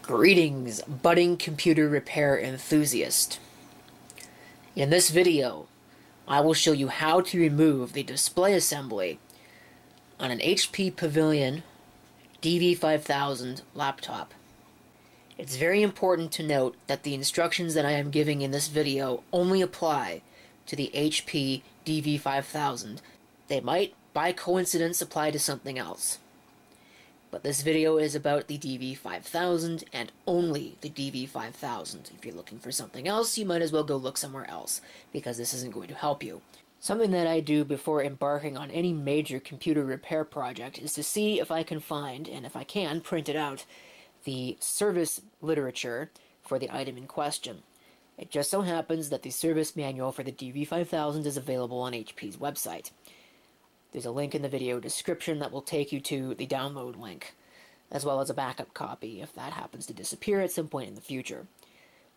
Greetings, budding computer repair enthusiast. In this video, I will show you how to remove the display assembly on an HP Pavilion dv5000 laptop. It's very important to note that the instructions that I am giving in this video only apply to the HP dv5000. They might, by coincidence, apply to something else. But this video is about the dv5000 and only the dv5000. If you're looking for something else, you might as well go look somewhere else, because this isn't going to help you. Something that I do before embarking on any major computer repair project is to see if I can find, and if I can, print it out, the service literature for the item in question. It just so happens that the service manual for the dv5000 is available on HP's website. There's a link in the video description that will take you to the download link, as well as a backup copy if that happens to disappear at some point in the future.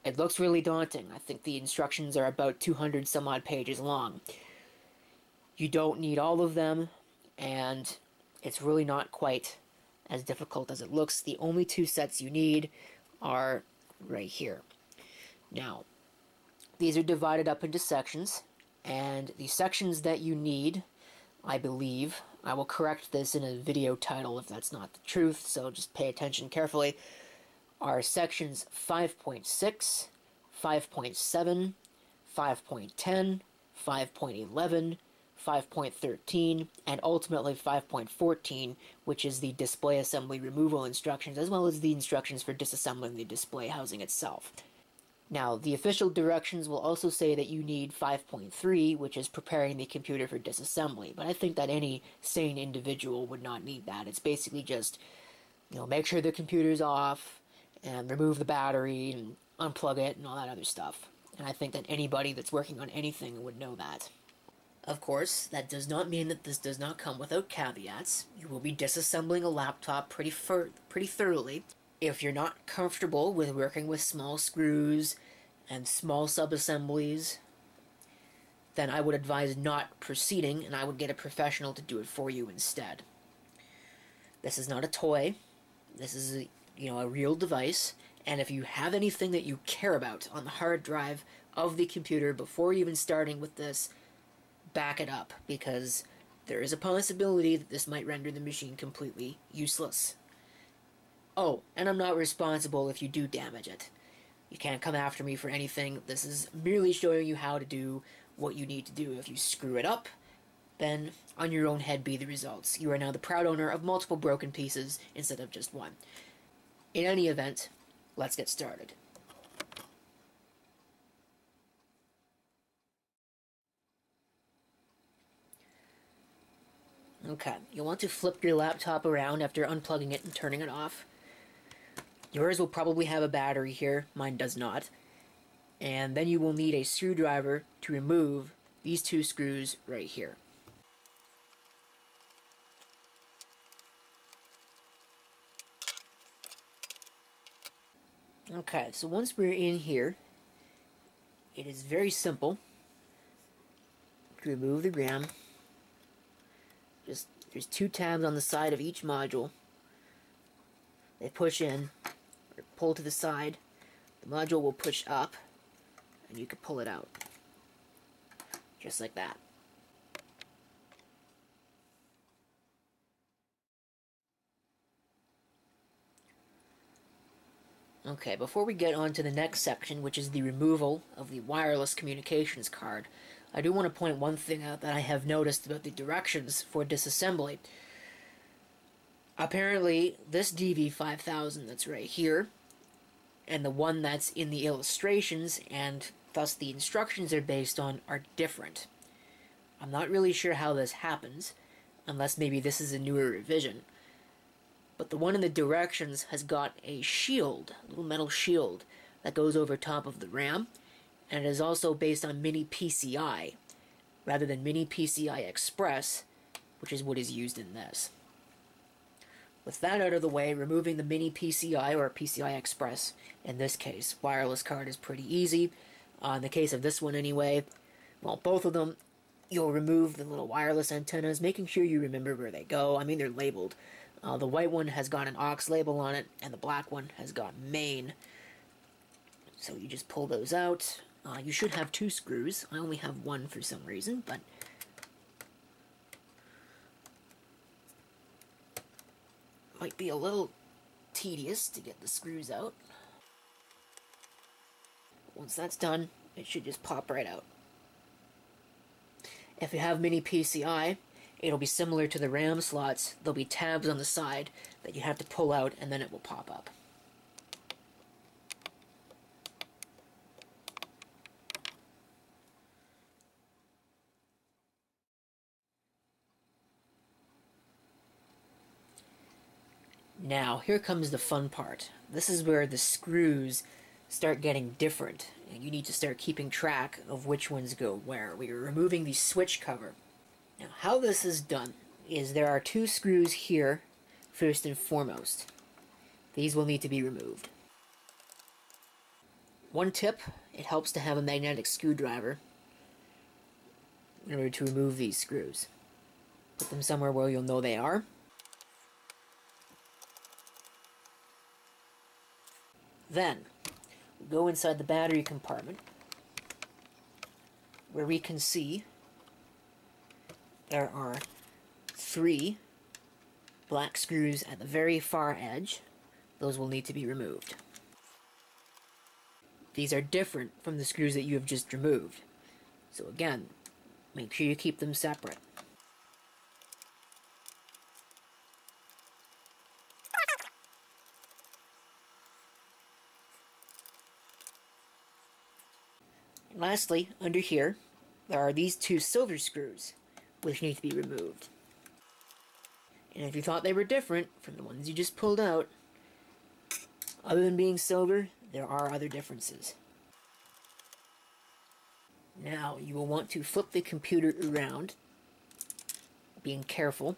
It looks really daunting. I think the instructions are about 200 some odd pages long. You don't need all of them, and it's really not quite as difficult as it looks. The only two sets you need are right here. Now, these are divided up into sections, and the sections that you need, I believe, I will correct this in a video title if that's not the truth, so just pay attention carefully, are sections 5.6, 5.7, 5.10, 5.11, 5.13, and ultimately 5.14, which is the display assembly removal instructions, as well as the instructions for disassembling the display housing itself. Now, the official directions will also say that you need 5.3, which is preparing the computer for disassembly, but I think that any sane individual would not need that. It's basically just, make sure the computer's off, and remove the battery, and unplug it, and all that other stuff. And I think that anybody that's working on anything would know that. Of course, that does not mean that this does not come without caveats. You will be disassembling a laptop pretty thoroughly. If you're not comfortable with working with small screws and small sub-assemblies, then I would advise not proceeding, and I would get a professional to do it for you instead. This is not a toy. This is a real device, and if you have anything that you care about on the hard drive of the computer before even starting with this, back it up, because there is a possibility that this might render the machine completely useless. Oh, and I'm not responsible if you do damage it. You can't come after me for anything. This is merely showing you how to do what you need to do. If you screw it up, then on your own head be the results. You are now the proud owner of multiple broken pieces instead of just one. In any event, let's get started. Okay, you'll want to flip your laptop around after unplugging it and turning it off. Yours will probably have a battery here, mine does not. And then you will need a screwdriver to remove these two screws right here. Okay, so once we're in here, it is very simple to remove the RAM. There's two tabs on the side of each module. They push in, or pull to the side. The module will push up, and you can pull it out. Just like that. Okay, before we get on to the next section, which is the removal of the wireless communications card, I do want to point one thing out that I have noticed about the directions for disassembly. Apparently, this dv5000 that's right here, and the one that's in the illustrations, and thus the instructions are based on, are different. I'm not really sure how this happens, unless maybe this is a newer revision. But the one in the directions has got a shield, a little metal shield, that goes over top of the RAM, and it is also based on Mini PCI, rather than Mini PCI Express, which is what is used in this. With that out of the way, removing the Mini PCI, or PCI Express, in this case, wireless card is pretty easy. In the case of this one anyway, well, both of them, you'll remove the little wireless antennas, making sure you remember where they go. I mean, they're labeled. The white one has got an aux label on it, and the black one has got main. So you just pull those out. You should have 2 screws. I only have 1 for some reason, but might be a little tedious to get the screws out. Once that's done, it should just pop right out. If you have mini PCI, it'll be similar to the RAM slots. There'll be tabs on the side that you have to pull out, and then it will pop up. Now, here comes the fun part. This is where the screws start getting different, and you need to start keeping track of which ones go where. We are removing the switch cover. Now, how this is done is there are 2 screws here, first and foremost. These will need to be removed. One tip, it helps to have a magnetic screwdriver in order to remove these screws. Put them somewhere where you'll know they are. Then, we go inside the battery compartment, where we can see there are 3 black screws at the very far edge. Those will need to be removed. These are different from the screws that you have just removed. So again, make sure you keep them separate. And lastly, under here, there are these 2 silver screws, which need to be removed. And if you thought they were different from the ones you just pulled out, other than being silver, there are other differences. Now, you will want to flip the computer around, being careful.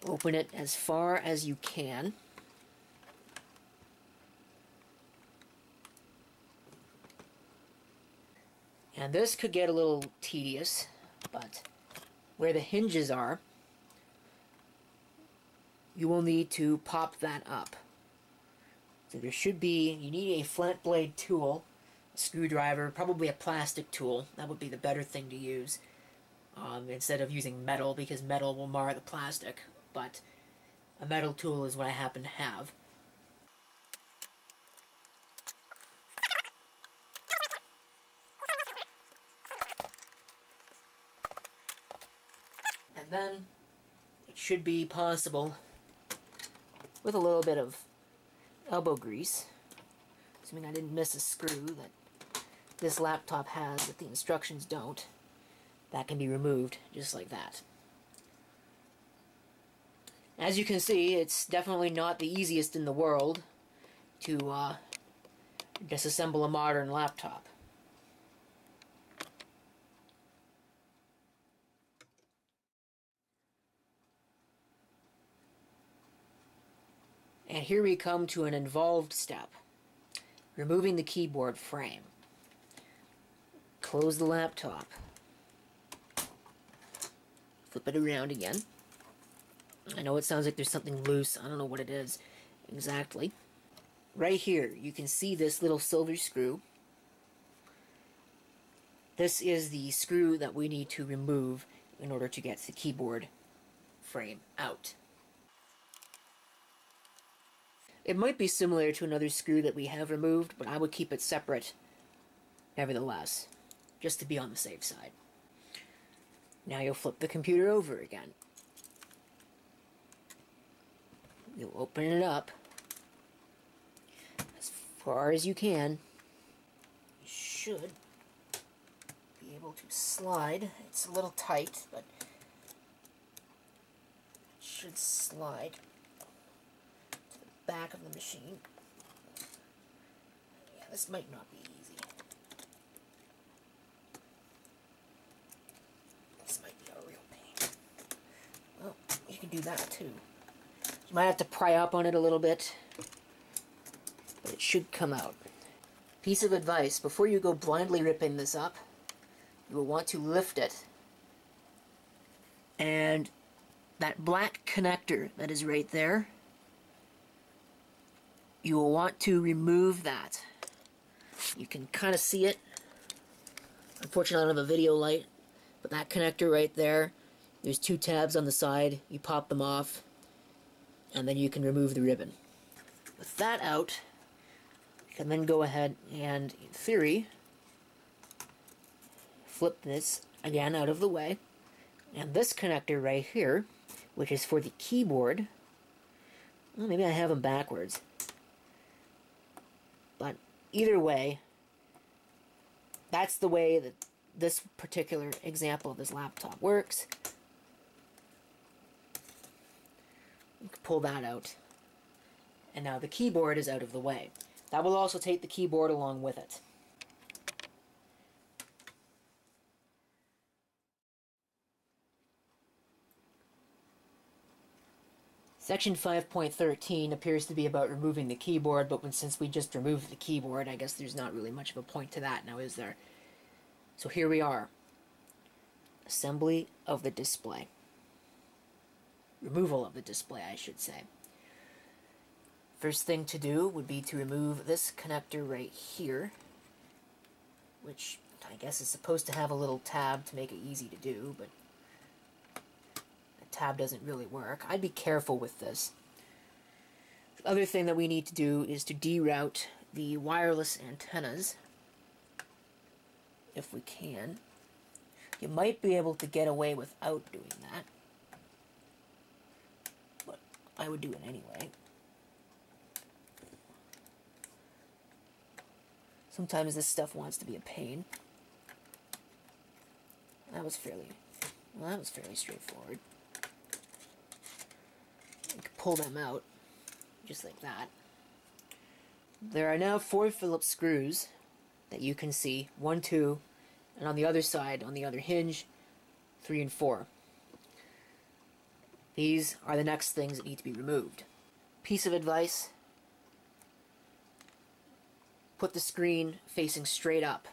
Open it as far as you can. And this could get a little tedious, but where the hinges are, you will need to pop that up. So there should be, you need a flat blade tool, a screwdriver, probably a plastic tool. That would be the better thing to use, instead of using metal, because metal will mar the plastic. But a metal tool is what I happen to have. And then it should be possible, with a little bit of elbow grease, assuming I didn't miss a screw that this laptop has that the instructions don't, that can be removed just like that. As you can see, it's definitely not the easiest in the world to disassemble a modern laptop. And here we come to an involved step, removing the keyboard frame. Close the laptop. Flip it around again. I know it sounds like there's something loose. I don't know what it is exactly. Right here, you can see this little silver screw. This is the screw that we need to remove in order to get the keyboard frame out. It might be similar to another screw that we have removed, but I would keep it separate nevertheless, just to be on the safe side. Now you'll flip the computer over again. You'll open it up as far as you can. You should be able to slide. It's a little tight, but it should slide to the back of the machine. Yeah, this might not be easy. This might be a real pain. Well, you can do that too. You might have to pry up on it a little bit, but it should come out. Piece of advice, before you go blindly ripping this up, you will want to lift it and that black connector that is right there, you will want to remove that. You can kind of see it. Unfortunately, I don't have a video light, but that connector right there, there's two tabs on the side. You pop them off, and then you can remove the ribbon. With that out, you can then go ahead and, in theory, flip this again out of the way. And this connector right here, which is for the keyboard, well, maybe I have them backwards. But either way, that's the way that this particular example of this laptop works. You can pull that out. And now the keyboard is out of the way. That will also take the keyboard along with it. Section 5.13 appears to be about removing the keyboard, but since we just removed the keyboard, I guess there's not really much of a point to that now, is there? So here we are. Assembly of the display. Removal of the display, I should say. First thing to do would be to remove this connector right here, which I guess is supposed to have a little tab to make it easy to do, but tab doesn't really work. I'd be careful with this. The other thing that we need to do is to deroute the wireless antennas, if we can. You might be able to get away without doing that, but I would do it anyway. Sometimes this stuff wants to be a pain. That was fairly straightforward. You can pull them out, just like that. There are now 4 Phillips screws that you can see. 1, 2, and on the other side, on the other hinge, 3 and 4. These are the next things that need to be removed. Piece of advice: put the screen facing straight up.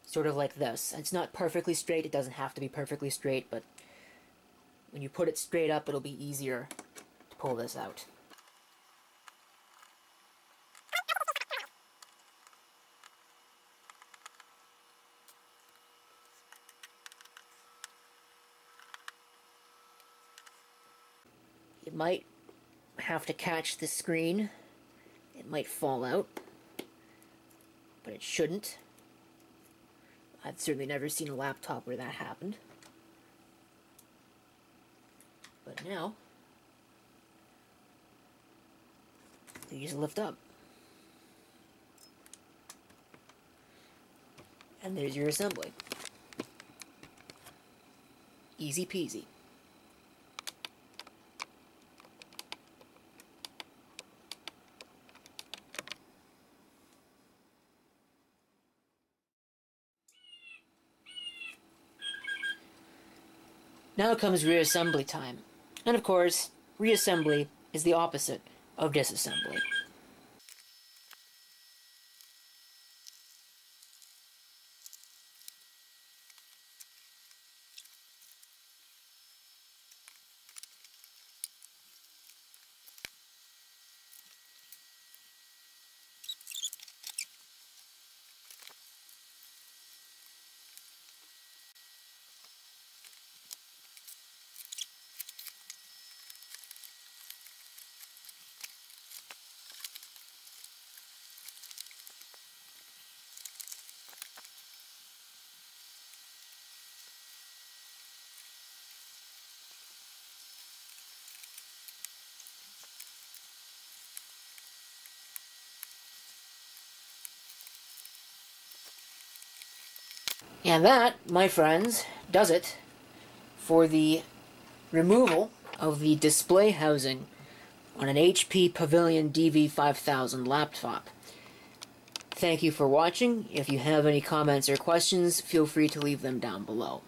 Sort of like this. It's not perfectly straight, it doesn't have to be perfectly straight, but when you put it straight up, it'll be easier to pull this out. You might have to catch the screen. It might fall out, but it shouldn't. I've certainly never seen a laptop where that happened. But now, these lift up. And there's your assembly. Easy peasy. Now comes reassembly time. And of course, reassembly is the opposite of disassembly. And that, my friends, does it for the removal of the display housing on an HP Pavilion dv5000 laptop. Thank you for watching. If you have any comments or questions, feel free to leave them down below.